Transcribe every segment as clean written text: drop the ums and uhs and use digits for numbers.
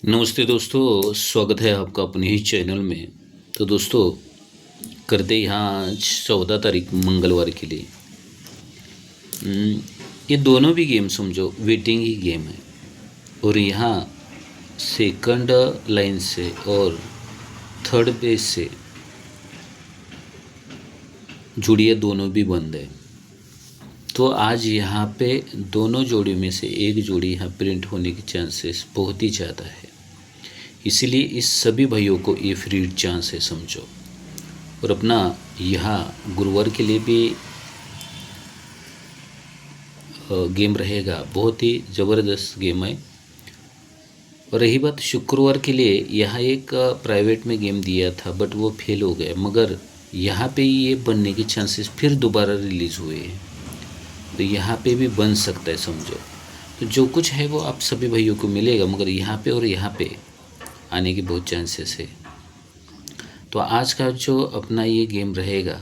नमस्ते दोस्तों, स्वागत है आपका अपने ही चैनल में। तो दोस्तों, करते यहाँ आज 14 तारीख मंगलवार के लिए ये दोनों भी गेम समझो वेटिंग ही गेम है। और यहाँ सेकंड लाइन से और थर्ड बेस से जुड़िए दोनों भी बंद है। तो आज यहाँ पे दोनों जोड़ी में से एक जोड़ी यहाँ प्रिंट होने की चांसेस बहुत ही ज़्यादा है। इसीलिए इस सभी भाइयों को ये फ्री चांस है समझो। और अपना यहाँ गुरुवार के लिए भी गेम रहेगा, बहुत ही ज़बरदस्त गेम है। और रही बात शुक्रवार के लिए, यहाँ एक प्राइवेट में गेम दिया था बट वो फेल हो गया, मगर यहाँ पे ये बनने के चांसेस फिर दोबारा रिलीज़ हुए हैं। तो यहाँ पे भी बन सकता है समझो। तो जो कुछ है वो आप सभी भाइयों को मिलेगा, मगर यहाँ पे और यहाँ पे आने की बहुत चांसेस है। तो आज का जो अपना ये गेम रहेगा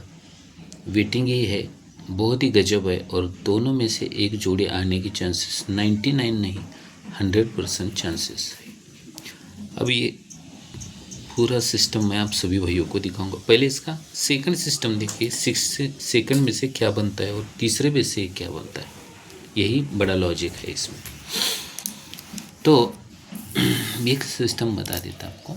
वेटिंग ही है, बहुत ही गजब है। और दोनों में से एक जोड़ी आने की चांसेस 99 नहीं 100% चांसेस है। अब ये पूरा सिस्टम मैं आप सभी भाइयों को दिखाऊंगा। पहले इसका सेकंड सिस्टम देखिए, 6 सेकंड में से क्या बनता है और तीसरे में से क्या बनता है, यही बड़ा लॉजिक है इसमें। तो एक सिस्टम बता देता आपको।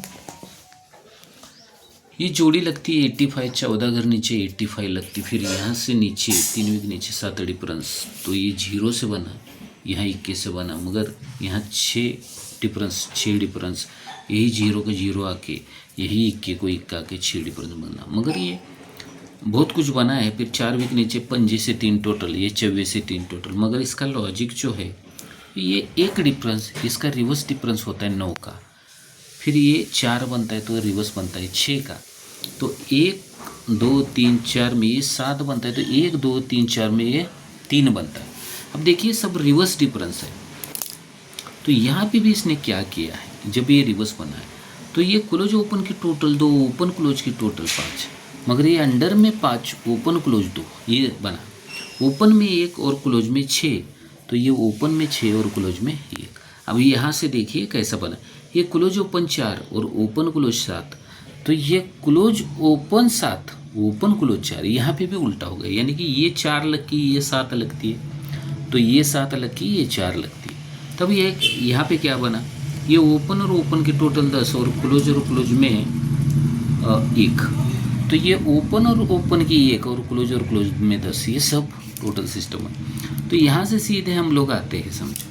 ये जोड़ी लगती है 85, 14 घर नीचे 85 लगती, फिर यहाँ से नीचे 3 वीक नीचे 7 डिफरेंस, तो ये 0 से बना, यहाँ 21 से बना, मगर यहाँ 6 डिफरेंस, यही 0 का 0 आके यही 21 को 1 आके 6 डिफरेंस बना, मगर ये बहुत कुछ बना है। फिर 4 वीक नीचे 5 से 3 टोटल, ये 24 से 3 टोटल, मगर इसका लॉजिक जो है ये एक डिफरेंस, इसका रिवर्स डिफरेंस होता है 9 का, फिर ये 4 बनता है तो रिवर्स बनता है 6 का, तो 1 2 3 4 में ये 7 बनता है, तो 1 2 3 4 में ये 3 बनता है। अब देखिए सब रिवर्स डिफरेंस है। तो यहाँ पे भी इसने क्या किया है, जब ये रिवर्स बना है तो ये क्लोज ओपन की टोटल 2, ओपन क्लोज की टोटल 5, मगर ये अंडर में 5, ओपन क्लोज 2 ये बना, ओपन में 1 और क्लोज में 6, तो ये ओपन में 6 और क्लोज में 1। अब यहाँ से देखिए कैसा बना, ये क्लोज ओपन 4 और ओपन क्लोज 7, तो ये क्लोज ओपन 7 ओपन क्लोज 4, यहाँ पे भी उल्टा हो गया, यानी कि ये 4 लगती है, ये 7 लगती है, तो ये 7 लगती है, ये 4 लगती है। तब ये यहाँ पे क्या बना, ये ओपन और ओपन की टोटल 10 और क्लोज में 1, तो ये ओपन और ओपन की 1 और क्लोज में 10, ये सब टोटल सिस्टम है। तो यहाँ से सीधे हम लोग आते हैं समझो,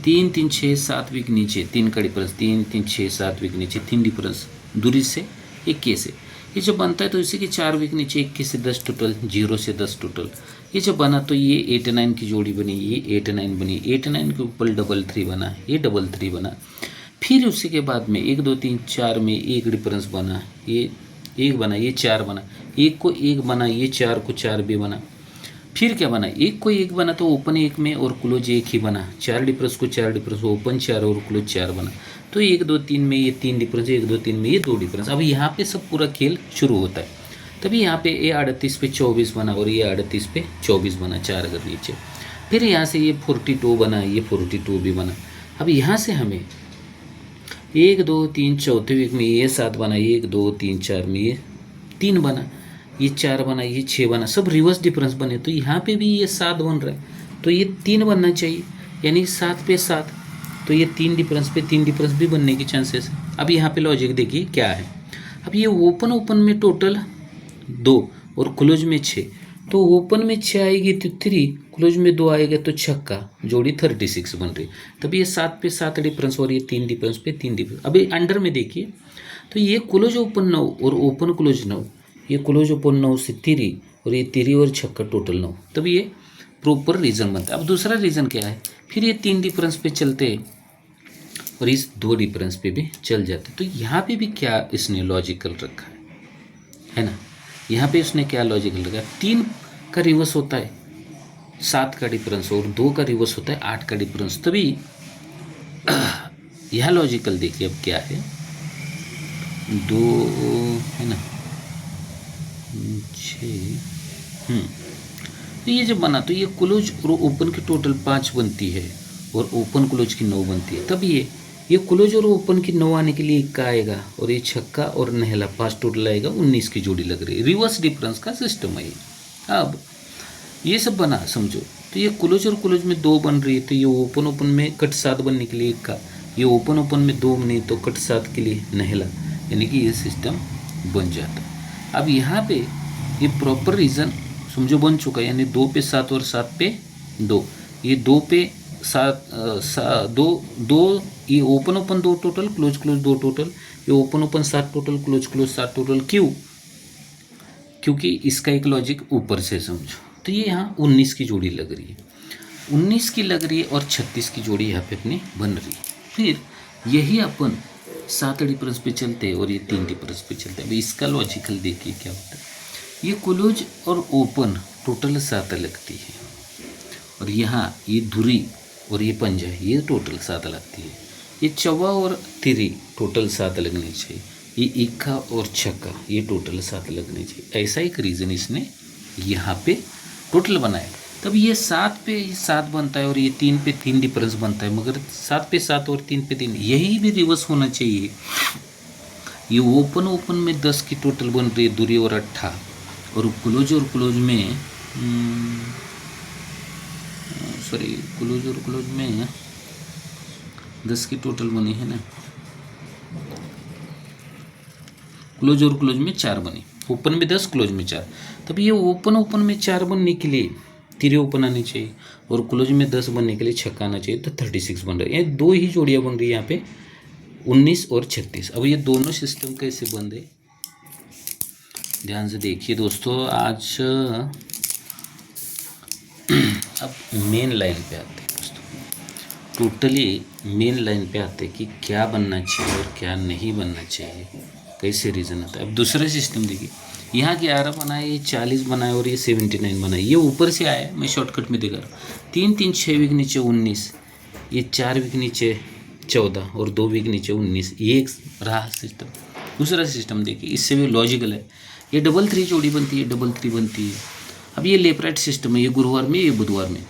3 3 6 7 वीक नीचे 3 का डिफरेंस, 3 3 6 7 वीक नीचे 3 डिफरेंस दूरी से 21 से, ये जब बनता है तो इसी के 4 वीक नीचे 21 से 10 टोटल, 0 से 10 टोटल, ये जब बना तो ये 89 की जोड़ी बनी, ये 89 बनी, 89 के ऊपर 3 बना, ये 3 बना, फिर उसी के बाद में 1 2 3 4 में 1 डिफरेंस बना, ये 1 बना, ये 4 बना, 1 को 1 बना, ये 4 को 4 भी बना, फिर क्या बना, 1 को 1 बना तो ओपन 1 में और क्लोज 1 ही बना, 4 डिफरेंस को 4 डिफरेंस, ओपन 4 और क्लोज 4 बना, तो 1 2 3 में ये 3 डिफरेंस, 1 2 3 में ये 2 डिफरेंस। अब यहाँ पे सब पूरा खेल शुरू होता है। तभी यहाँ पे ये 38 पे 24 बना और ये 38 पे 24 बना, 4 अगर नीचे, फिर यहाँ से ये 42 बना, ये 42 भी बना। अब यहाँ से हमें 1 2 3 चौथे वीक में ये 7 बना, 1 2 3 4 में ये 3 बना, ये 4 बना, ये 6 बना, सब रिवर्स डिफरेंस बने, तो यहाँ पे भी ये 7 बन रहा है, तो ये 3 बनना चाहिए, यानी 7 पे 7, तो ये 3 डिफरेंस पे 3 डिफरेंस भी बनने की चांसेस है। अब यहाँ पे लॉजिक देखिए क्या है, अब ये ओपन में टोटल 2 और क्लोज में 6, तो ओपन में 6 आएगी तो 3, क्लोज में 2 आएगा तो छक्का, जोड़ी 36 बन रही। तब ये 7 पे 7 डिफरेंस और ये 3 डिफरेंस पे 3 डिफरेंस। अभी अंडर में देखिए, तो ये क्लोज ओपन 9 और ओपन क्लोज 9, ये क्लोज ओपन 9 से 3 और ये 3 और छक्का टोटल 9, तब ये प्रॉपर रीज़न बनता है। अब दूसरा रीज़न क्या है, फिर ये 3 डिफरेंस पे चलते और इस 2 डिफरेंस पे भी चल जाते, तो यहाँ पे भी क्या इसने लॉजिकल रखा है ना, यहाँ पे उसने क्या लॉजिकल रखा है, 3 का रिवर्स होता है 7 का डिफरेंस और 2 का रिवर्स होता है 8 का डिफरेंस, तभी यह लॉजिकल देखिए अब क्या है, 2 है ना 6, तो ये जब बना तो ये क्लोज और ओपन की टोटल 5 बनती है और ओपन क्लोज की 9 बनती है, तब ये ये क्लोज और ओपन की 9 आने के लिए इक्का आएगा और ये छक्का और नहला 5 टोटल आएगा, 19 की जोड़ी लग रही है। रिवर्स डिफरेंस का सिस्टम है ये। अब ये सब बना समझो, तो ये क्लोज और क्लोज में 2 बन रही है, तो ये ओपन ओपन में कट 7 बनने के लिए इक्का, ये ओपन ओपन में 2 बने तो कट 7 के लिए नहला, यानी कि ये सिस्टम बन जाता है। अब यहाँ पे ये प्रॉपर रीज़न समझो बन चुका है, यानी 2 पे 7 और 7 पे 2, ये 2 पे 7 2 ये open open 2 total, close close 2 total, ये open open 7 total, close close 7 total. क्यों? क्योंकि इसका एक लॉजिक ऊपर से समझो, तो ये यहाँ 19 की जोड़ी लग रही है, 19 की लग रही है और 36 की जोड़ी यहाँ पे अपनी बन रही है। फिर यही अपन 7 डिफरेंस पे चलते हैं और ये 3 डिफरेंस पे चलते हैं। अभी इसका लॉजिकल देखिए क्या होता है। ये क्लोज और ओपन टोटल 7 लगती है, और यहाँ ये धुरी और ये पंजा ये टोटल 7 लगती है। ये चौवा और तिरी टोटल 7 लगनी चाहिए, ये इक्का और छक्का ये टोटल 7 लगने चाहिए। ऐसा एक रीज़न इसने यहाँ पे टोटल बनाया, तब ये 7 पे 7 बनता है और ये 3 पे 3 डिफरेंस बनता है, मगर 7 पे 7 और 3 पे 3 यही भी रिवर्स होना चाहिए। ये ओपन ओपन में 10 की टोटल बन रही है, दूरी और 8, और क्लोज में क्लोज में 10 की टोटल बनी है ना, क्लोज और क्लोज में 4 बनी, ओपन में 10 क्लोज में 4, तब ये ओपन में 4 बनने के लिए तिरे ओपन आने चाहिए और क्लोज में 10 बनने के लिए छक्का आना चाहिए, तो 36 बन रहा है। ये 2 ही जोड़ियाँ बन रही है यहाँ पे, 19 और 36। अब ये दोनों सिस्टम कैसे बन रहे ध्यान से देखिए दोस्तों। आज अब मेन लाइन पे आते हैं दोस्तों, टोटली मेन लाइन पे आते हैं कि क्या बनना चाहिए और क्या नहीं बनना चाहिए, कैसे रीज़न आता है। अब दूसरा सिस्टम देखिए, यहाँ 11 बनाए, ये 40 बनाए और ये 79 बनाए, ये ऊपर से आया, मैं शॉर्टकट में दिखा रहा हूँ। 3 3 6 वीक नीचे 19, ये 4 वीक नीचे 14 और 2 वीक नीचे 19, ये एक रहा सिस्टम। दूसरा सिस्टम देखिए, इससे भी लॉजिकल है, ये 3 जोड़ी बनती है, 3 बनती है। अब ये लेफ्ट राइट सिस्टम है, ये गुरुवार में ये बुधवार में,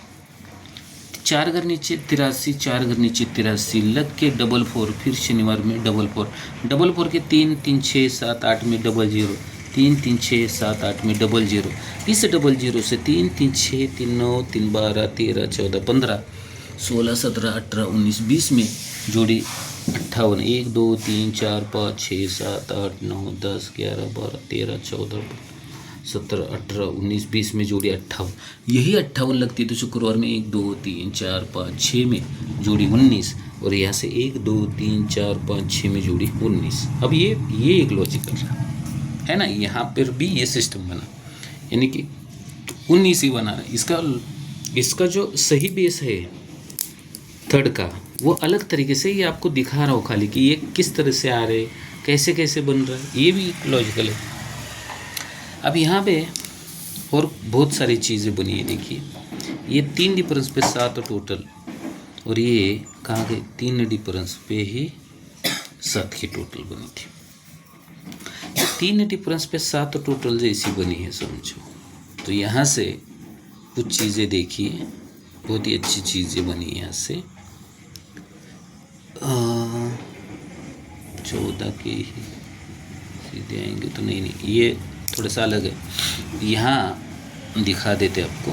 4 घर नीचे 83, 4 घर नीचे 83 लग के 4 फिर शनिवार में 4 के 3 3 6 7 8 में 00, 3 3 6 7 8 में 00, इस 00 से 3 3 6 3 9 3 12 13 14 15 16 17 18 19 20 में जोड़ी 58, 1 2 3 4 5 6 7 8 9 10 11 12 13 14 17 18 19 20 में जोड़ी 58, यही 58 लगती है, तो शुक्रवार में 1 2 3 4 5 6 में जोड़ी 19, और यहाँ से 1 2 3 4 5 6 में जोड़ी 19। अब ये एक लॉजिकल है ना, यहाँ पर भी ये सिस्टम बना, यानी कि 19 ही बना रहा है। इसका जो सही बेस है थर्ड का, वो अलग तरीके से ये आपको दिखा रहा हो खाली कि ये किस तरह से आ रहे, कैसे कैसे बन रहा है, ये भी लॉजिकल है। अब यहाँ पे और बहुत सारी चीज़ें बनी है, देखिए ये 3 डिफरेंस पे 7 टोटल, और ये कहाँ गए, 3 डिफरेंस पे ही 7 की टोटल बनी थी। 3 डिफरेंस पे 7 टोटल जैसी बनी है समझो, तो यहाँ से कुछ चीज़ें देखिए, बहुत ही अच्छी चीज़ें बनी है। यहाँ से 14 के ही सीधे आएंगे तो नहीं, ये थोड़ा सा अलग है, यहाँ दिखा देते आपको।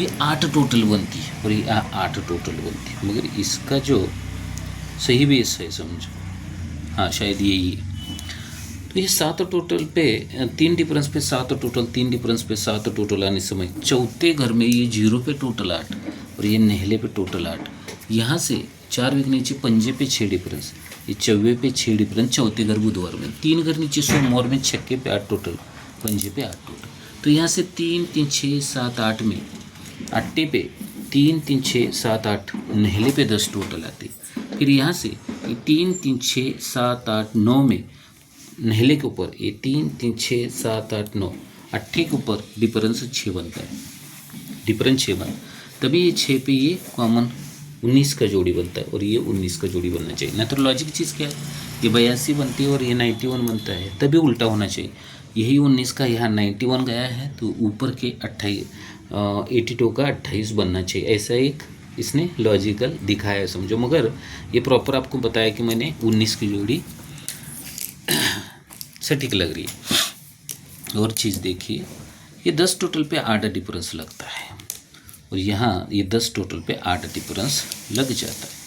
ये 8 टोटल बनती है और ये 8 टोटल बनती है, मगर इसका जो सही बेस है समझो, हाँ शायद यही है। तो ये 7 टोटल पे 3 डिफरेंस पे 7 टोटल, 3 डिफरेंस पे 7 टोटल आने समय चौथे घर में ये 0 पे टोटल 8 और ये नहले पे टोटल 8, यहाँ से 4 वीक नीचे पंजे पे 6 डिफरेंस, ये चौवे पे 6 डिफरेंस, चौथे घर बुधवार में, 3 घर नीचे सोमवार में छक्के पे 8 टोटल, पंजे पे 8 टोटल। तो यहाँ से 3 3 6 7 8 में अट्टे पे 3 3 6 7 8 नहले पे 10 टोटल आते। फिर यहाँ से 3 3 6 7 8 9 में नहले के ऊपर ये 3 3 6 7 8 9 अट्ठे के ऊपर डिफरेंस 6 बनता है, डिफरेंस 6 बना, तभी ये 6 पे ये कॉमन 19 का जोड़ी बनता है और ये 19 का जोड़ी बनना चाहिए। ना तो लॉजिक चीज़ क्या है, ये 82 बनती है और ये 91 बनता है, तभी उल्टा होना चाहिए। यही 19 का यहाँ 91 गया है तो ऊपर के 82 का 28 बनना चाहिए, ऐसा एक इसने लॉजिकल दिखाया समझो, मगर ये प्रॉपर आपको बताया कि मैंने 19 की जोड़ी सटीक लग रही है। और चीज़ देखिए, ये 10 टोटल पे 8 डिफरेंस लगता है और यहाँ ये 10 टोटल पे 8 डिफरेंस लग जाता है।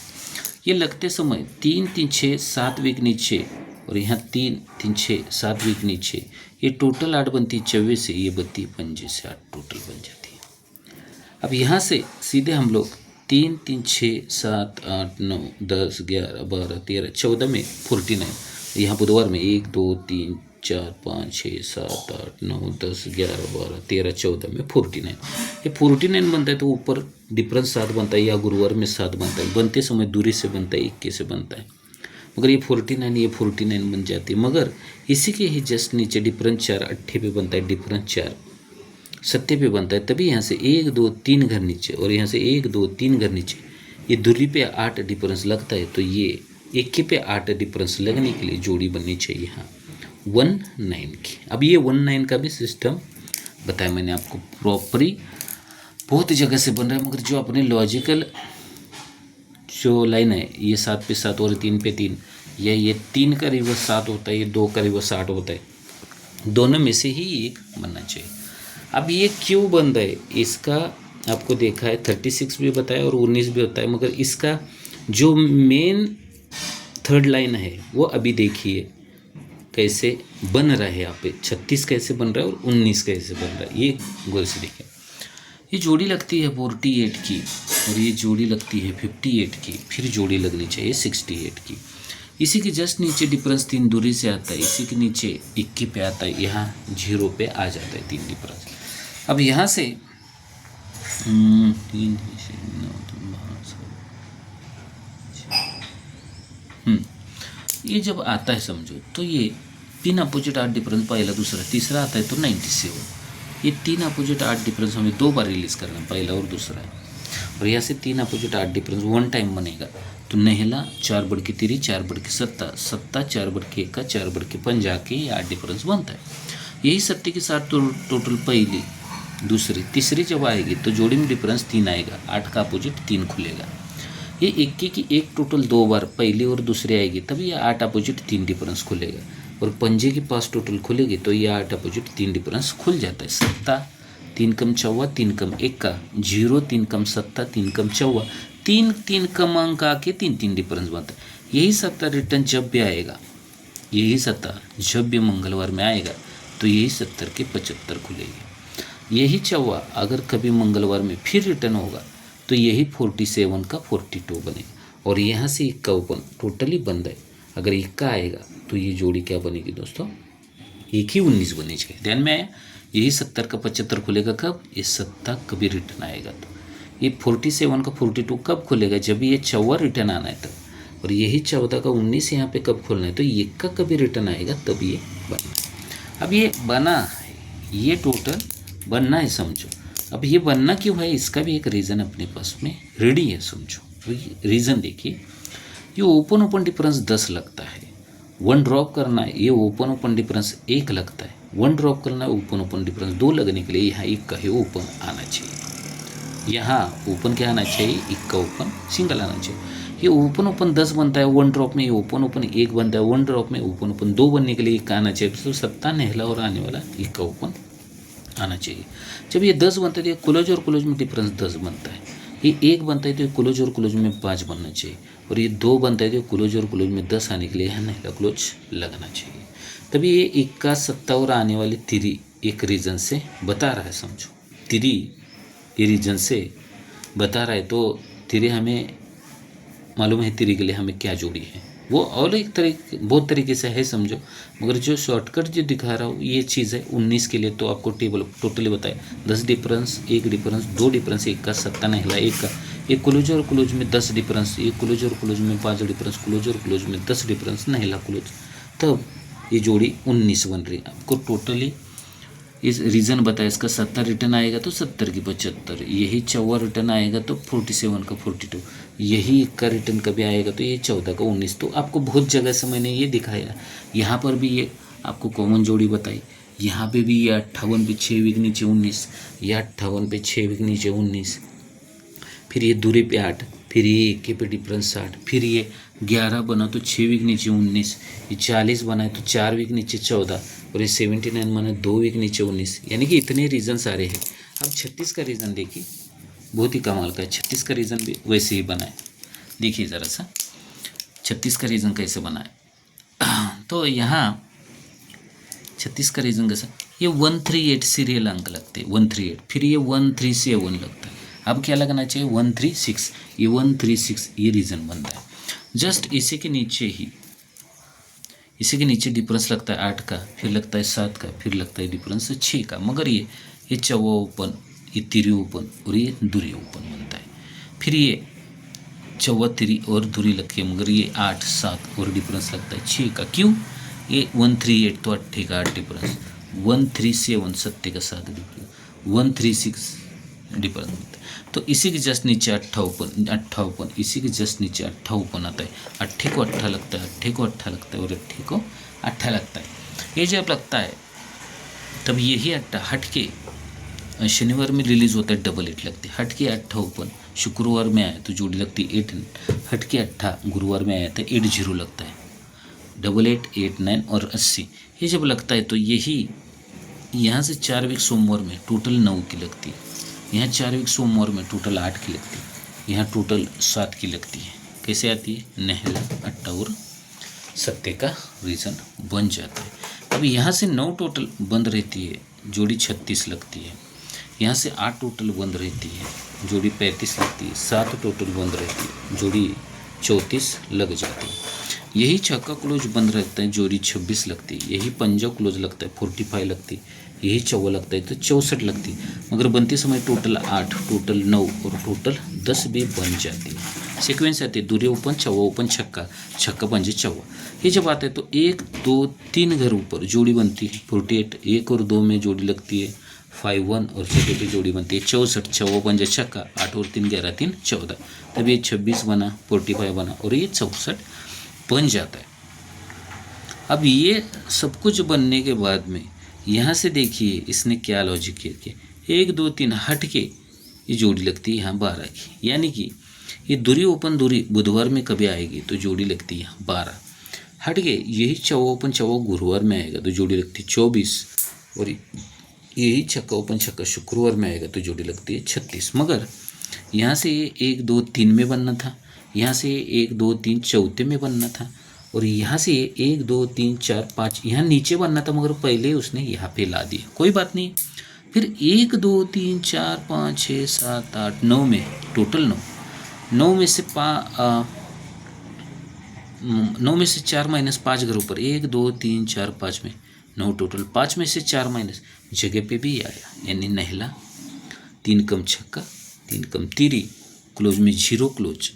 ये लगते समय 3 3 6 7 वीक नीचे और यहाँ 3 3 6 7 वीक नीचे, ये टोटल 8 बनती 24 से, ये बनती 5 से 8 टोटल बन जाती है। अब यहाँ से सीधे हम लोग 3 3 6 7 8 9 10 11 12 13 14 में 49, यहाँ बुधवार में 1 2 3 4 5 6 7 8 9 10 11 12 13 14 में 49, ये 49 बनता है तो ऊपर डिफरेंस 7 बनता है, या गुरुवार में 7 बनता है, बनते समय दूरी से बनता है, 21 से बनता है, मगर ये 49 बन जाती है। मगर इसी के ही जस्ट नीचे डिफरेंस 4 8 पे बनता है, डिफरेंस 4 7 पे बनता है, तभी यहाँ से 1 2 3 घर नीचे और यहाँ से 1 2 3 घर नीचे, ये दूरी पे 8 डिफरेंस लगता है, तो ये 1 पे 8 डिफरेंस लगने के लिए जोड़ी बननी चाहिए यहाँ 19 की। अब ये 19 का भी सिस्टम बताया मैंने आपको, प्रॉपरी बहुत जगह से बन रहा है, मगर जो अपने लॉजिकल जो लाइन है, ये 7 पे 7 और 3 पे 3, या ये 3 का रिवर्स 7 होता है, ये 2 का रिवर्स 8 होता है, दोनों में से ही एक बनना चाहिए। अब ये क्यों बन रहा है, इसका आपको देखा है 36 भी बताया और 19 भी होता है, मगर इसका जो मेन थर्ड लाइन है वो अभी देखिए कैसे बन रहा है। यहाँ पे 36 कैसे बन रहा है और 19 कैसे बन रहा है, ये गौर से देखिए। ये जोड़ी लगती है 48 की और ये जोड़ी लगती है 58 की, फिर जोड़ी लगनी चाहिए 68 की। इसी के जस्ट नीचे डिफरेंस 3 दूरी से आता है, इसी के नीचे 21 पे आता है, यहाँ 0 पे आ जाता है 3 डिफरेंस। अब यहाँ से 3 ये जब आता है समझो, तो ये 3 अपोजिट 8 डिफरेंस, पहला दूसरा तीसरा आता है तो 97, ये 3 अपोजिट 8 डिफरेंस हमें 2 बार रिलीज करना, पहला और दूसरा है, और यहाँ से 3 अपोजिट 8 डिफरेंस 1 टाइम बनेगा, तो नहला 4 बढ़ के 3 4 बढ़ के 7 7 4 बढ़ के 1 4 बढ़ के 5 जाके ये 8 डिफरेंस बनता है। यही 7 के साथ तो टोटल पहली दूसरी तीसरी जब आएगी तो जोड़ी में डिफरेंस 3 आएगा, 8 का अपोजिट 3 खुलेगा। ये 21 की एक टोटल 2 बार पहली और दूसरी आएगी, तभी ये 8 अपोजिट 3 डिफरेंस खुलेगा, और पंजे के पास टोटल खुलेगी तो ये 8 अपोजिट 3 डिफरेंस खुल जाता है। 7 3 कम 4 3 कम 1 का 0, 3 कम 7 3 कम 4, 3 3 कम अंक आके 3 3 डिफरेंस बनता है। यही 7 रिटर्न जब भी आएगा, यही 7 जब भी मंगलवार में आएगा तो यही 70 के 75 खुलेगी। यही 4 अगर कभी मंगलवार में फिर रिटर्न होगा तो यही 47 का 42 बनेगा, और यहाँ से 51 टोटली बंद है। अगर 1 का आएगा तो ये जोड़ी क्या बनेगी दोस्तों, 1 ही 19 बनी चाहिए। ध्यान में आया, यही 70 का 75 खुलेगा कब, ये 7 कभी रिटर्न आएगा तो ये 47 का 42 कब खुलेगा, जब ये 4 रिटर्न आना है तब, और यही 14 का 19 यहाँ पे कब खोलना है, तो 1 का कभी रिटर्न आएगा तब ये बनना है। अब ये बना है, ये टोटल बनना है समझो। अब ये बनना क्यों है, इसका भी एक रीज़न अपने पास में रेडी है समझो। रीज़न देखिए, ये ओपन ओपन डिफरेंस 10 लगता है, 1 ड्रॉप करना है, ये ओपन ओपन डिफरेंस 1 लगता है, 1 ड्रॉप करना है, ओपन ओपन डिफरेंस 2 लगने के लिए यहाँ 1 का ही ओपन आना चाहिए, यहाँ ओपन क्या आना चाहिए, 1 का ओपन सिंगल आना चाहिए। ये ओपन ओपन 10 बनता है 1 ड्रॉप में, ये ओपन ओपन 1 बनता है 1 ड्रॉप में, ओपन ओपन 2 बनने के लिए 1 आना चाहिए, तो 7 नहला और आने वाला 1 का ओपन आना चाहिए। जब ये 10 बनता है तो ये क्लोज और क्लोज में डिफरेंस 10 बनता है, ये 1 बनता है तो क्लोज और क्लोज में 5 बनना चाहिए, और ये 2 बनता है तो क्लोज और क्लोज में 10 आने के लिए नहला क्लोज लगना चाहिए। तभी ये 1 का 7 और आने वाली 3 एक रीज़न से बता रहा है समझो, 3 ये रीज़न से बता रहा है, तो 3 हमें मालूम है 3 के लिए हमें क्या जोड़ी है, वो और एक तरीके बहुत तरीके से है समझो, मगर जो शॉर्टकट जो दिखा रहा हूँ ये चीज़ है। 19 के लिए तो आपको टेबल टोटली बताया, 10 डिफरेंस 1 डिफरेंस 2 डिफरेंस 1 का 7 नहला 1 का, एक क्लोज और क्लोज में 10 डिफरेंस, एक क्लोज और क्लोज में 5 डिफरेंस, क्लोज और क्लोज में 10 डिफरेंस नहला क्लोज, तब ये जोड़ी 19 बन रही है। आपको टोटली इस रीज़न बताया, इसका 70 रिटर्न आएगा तो 70 की 75, यही 4 रिटर्न आएगा तो 47 का 42, यही 1 का रिटर्न कभी आएगा तो ये 14 का 19। तो आपको बहुत जगह से मैंने ये दिखाया, यहाँ पर भी ये आपको कॉमन जोड़ी बताई, यहाँ पे भी ये 58 पे 6 वीक नीचे 19, ये 58 पे 6 वीक नीचे 19, फिर ये दूरी पे 8, फिर ये इक्के पे डिफरेंस 60, फिर ये 11 बना तो 6 वीक नीचे 19, ये 40 बना है तो 4 वीक नीचे 14, और ये 79 बना 2 वीक नीचे 19, यानी कि इतने रीजन सारे हैं। अब 36 का रीज़न देखिए, बहुत ही कमाल का है। 36 का रीज़न भी वैसे ही बना है, देखिए ज़रा सा 36 का रीज़न कैसे बना है। तो यहाँ 36 का रीज़न कैसा, ये 138 सीरियल अंक लगते हैं, 138, फिर ये 137 लगता है। अब क्या लगना चाहिए 136, ये 136 ये रीज़न बनता है। जस्ट इसी के नीचे डिफरेंस लगता है 8 का, फिर लगता है 7 का, फिर लगता है डिफरेंस 6 का, मगर ये चौवा ओपन, ये तिरी ओपन और ये दूरी ओपन बनता है। फिर ये चौवा तिरी और दूरी लगती है, मगर ये 8 7 और डिफरेंस लगता है 6 का। क्यों, ये 138 तो 8 का 8 डिफरेंस, 137 7 का 7 डिफरेंस, 136 डिफरेंस बनता है। तो इसी के जस्ट नीचे 58, इसी के जस्ट नीचे 58 आता है। 8 को 8 लगता है, 8 को 8 लगता है और 8 को 8 लगता है। ये जब लगता है तब यही 8 हट के शनिवार में रिलीज होता है, डबल 8 लगती है। हट के 8 शुक्रवार में आया तो जोड़ी लगती है 8, हट के 8 गुरुवार में आया तो 80 लगता है, डबल 8 8 9 और 80। ये जब लगता है तो यही यहाँ से 4 वीक सोमवार में टोटल 9 की लगती है, यहाँ 4 वीक सोमवार में टोटल 8 की लगती है, यहाँ टोटल 7 की लगती है। कैसे आती है, नहला 8 और 7 का रीज़न बन जाता है। अब यहाँ से 9 टोटल बंद रहती है, जोड़ी 36 लगती है। यहाँ से 8 टोटल बंद रहती है, जोड़ी 35 लगती है। 7 टोटल बंद रहती है, जोड़ी 34 लग जाती है। यही छक्का क्लोज बंद रहता है, जोड़ी 26 लगती है। यही पंजा क्लोज लगता है, 45 लगती है। यही चौवा लगता है तो 64 लगती है, मगर बनते समय टोटल 8, टोटल 9 और टोटल 10 भी बन जाती है। सीक्वेंस आती है, दूरी ओपन, चौवा ओपन, छक्का, छक्का पंजे चौवा। ये जब आता है तो 1 2 3 घर ऊपर जोड़ी बनती है 48, 1 और 2 में जोड़ी लगती है 51 और जगह पे जोड़ी बनती है 64, चौवा पंजा छक्का, 8 और 3 11 3 14, तब ये 26 बना, 45 बना और ये 64 बन जाता है। अब ये सब कुछ बनने के बाद में यहाँ से देखिए इसने क्या लॉजिक किया कि 1 2 3 हट के ये जोड़ी लगती है यहाँ 12 की, यानी कि ये दूरी ओपन दूरी बुधवार में कभी आएगी तो जोड़ी लगती है यहाँ 12, हट के यही चौवा ओपन चौवा गुरुवार में आएगा तो जोड़ी लगती है 24, और यही छक्का ओपन छक्का शुक्रवार में आएगा तो जोड़ी लगती है 36। मगर यहाँ से ये 1 2 3 में बनना था, यहाँ से 1 2 3 चौथे में बनना था, और यहाँ से 1 2 3 4 5 यहाँ नीचे बनना था, मगर पहले उसने यहाँ पे ला दिया। कोई बात नहीं। फिर 1 2 3 4 5 6 7 8 9 में टोटल 9 में से 9 में से 4 माइनस 5 घर ऊपर 1 2 3 4 5 में 9 टोटल, 5 में से 4 माइनस जगह पे भी आया, यानी नहला 3 कम छक्का 3 कम तिरी, क्लोज में 0 क्लोज,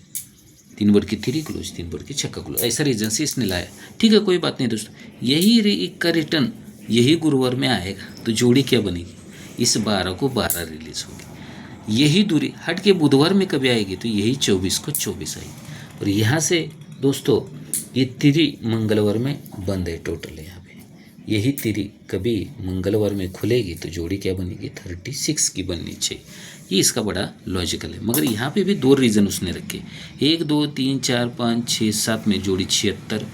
3 बढ़ के तिरी क्लोज, 3 बढ़ के छक्का क्लोज। ऐसा रीजन से इसने लाया। ठीक है, कोई बात नहीं दोस्तों। यही का रिटर्न यही गुरुवार में आएगा तो जोड़ी क्या बनेगी, इस 12 को 12 रिलीज होगी। यही दूरी हट के बुधवार में कभी आएगी तो यही 24 को 24 आएगी। और यहाँ से दोस्तों ये तिरी मंगलवार में बंद है टोटल, यहाँ पे यही तिरी कभी मंगलवार में खुलेगी तो जोड़ी क्या बनेगी 36 की बननी चाहिए। ये इसका बड़ा लॉजिकल है। मगर यहाँ पे भी 2 रीज़न उसने रखे, 1 2 3 4 5 6 7 में जोड़ी 76,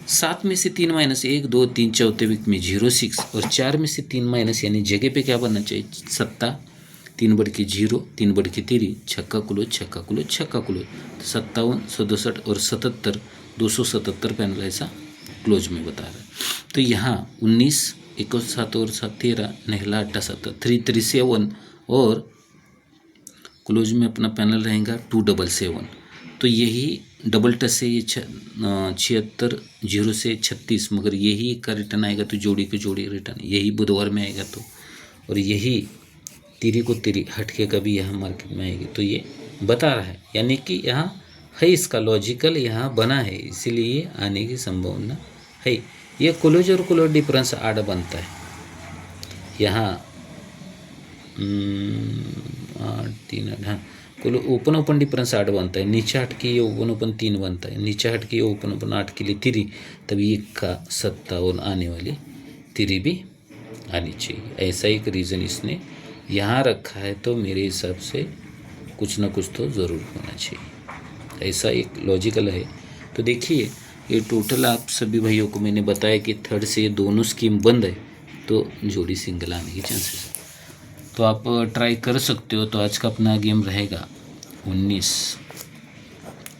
7 में से 3 माइनस 1 2 3 चौथे वीक में 0 6, और 4 में से 3 माइनस यानी जगह पे क्या बनना चाहिए 7, 3 बढ़ के 0 3 बढ़ के तिरी, छक्का क्लोज छक्का क्लोज छक्का क्लोज, 57 67 और 77 277 पैनल ऐसा क्लोज में बता रहा है। तो यहाँ 19 1 7 और 7 13 नहला 8 7 3 3 7 और क्लोज में अपना पैनल रहेगा 277। तो यही डबल टच से ये 76 0 से 36, मगर यही का रिटर्न आएगा तो जोड़ी को जोड़ी रिटर्न यही बुधवार में आएगा तो, और यही तिरी को तिरी हट के कभी यहाँ मार्केट में आएगी तो ये बता रहा है, यानी कि यहाँ है इसका लॉजिकल यहाँ बना है, इसीलिए आने की संभावना है। ये क्लोज और क्लोज डिफरेंस 8 बनता है यहाँ 8 3 8, हाँ ओपन ओपन डिफरेंस 8 बनता है, नीचे हट के ये ओपन ओपन 3 बनता है, नीचे हट के ये ओपन ओपन 8 के लिए तिरी, तभी 1 का 57 आने वाली तिरी भी आनी चाहिए। ऐसा एक रीज़न इसने यहाँ रखा है। तो मेरे हिसाब से कुछ ना कुछ तो ज़रूर होना चाहिए। ऐसा एक लॉजिकल है। तो देखिए ये टोटल आप सभी भाइयों को मैंने बताया कि थर्ड से ये दोनों स्कीम बंद है, तो जोड़ी सिंगल आने के चांसेस है। तो आप ट्राई कर सकते हो। तो आज का अपना गेम रहेगा 19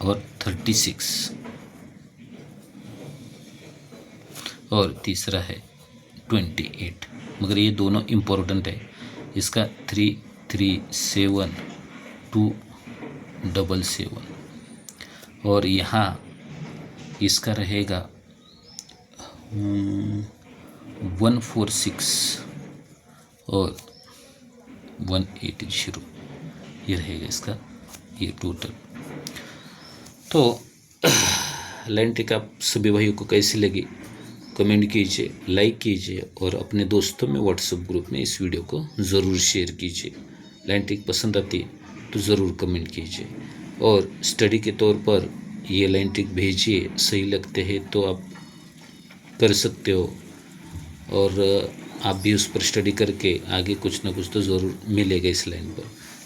और 36 और तीसरा है 28, मगर ये दोनों इम्पोर्टेंट है। इसका 3 3 7 2 7 7 और यहाँ इसका रहेगा 1 4 6 और 180, ये रहेगा इसका ये टोटल। तो लाइन ट्रिक आप सभी भाइयों को कैसी लगी कमेंट कीजिए, लाइक कीजिए और अपने दोस्तों में व्हाट्सएप ग्रुप में इस वीडियो को ज़रूर शेयर कीजिए। लाइन ट्रिक पसंद आती है तो ज़रूर कमेंट कीजिए और स्टडी के तौर पर ये लाइन ट्रिक भेजिए। सही लगते हैं तो आप कर सकते हो और आप भी उस पर स्टडी करके आगे कुछ ना कुछ तो ज़रूर मिलेगा इस लाइन पर।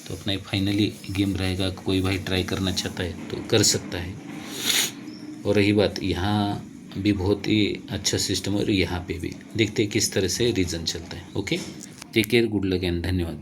तो अपना ये फाइनली गेम रहेगा। कोई भाई ट्राई करना चाहता है तो कर सकता है। और रही बात, यहाँ भी बहुत ही अच्छा सिस्टम है और यहाँ पे भी देखते हैं किस तरह से रीजन चलता है। Okay, take care, good luck and धन्यवाद।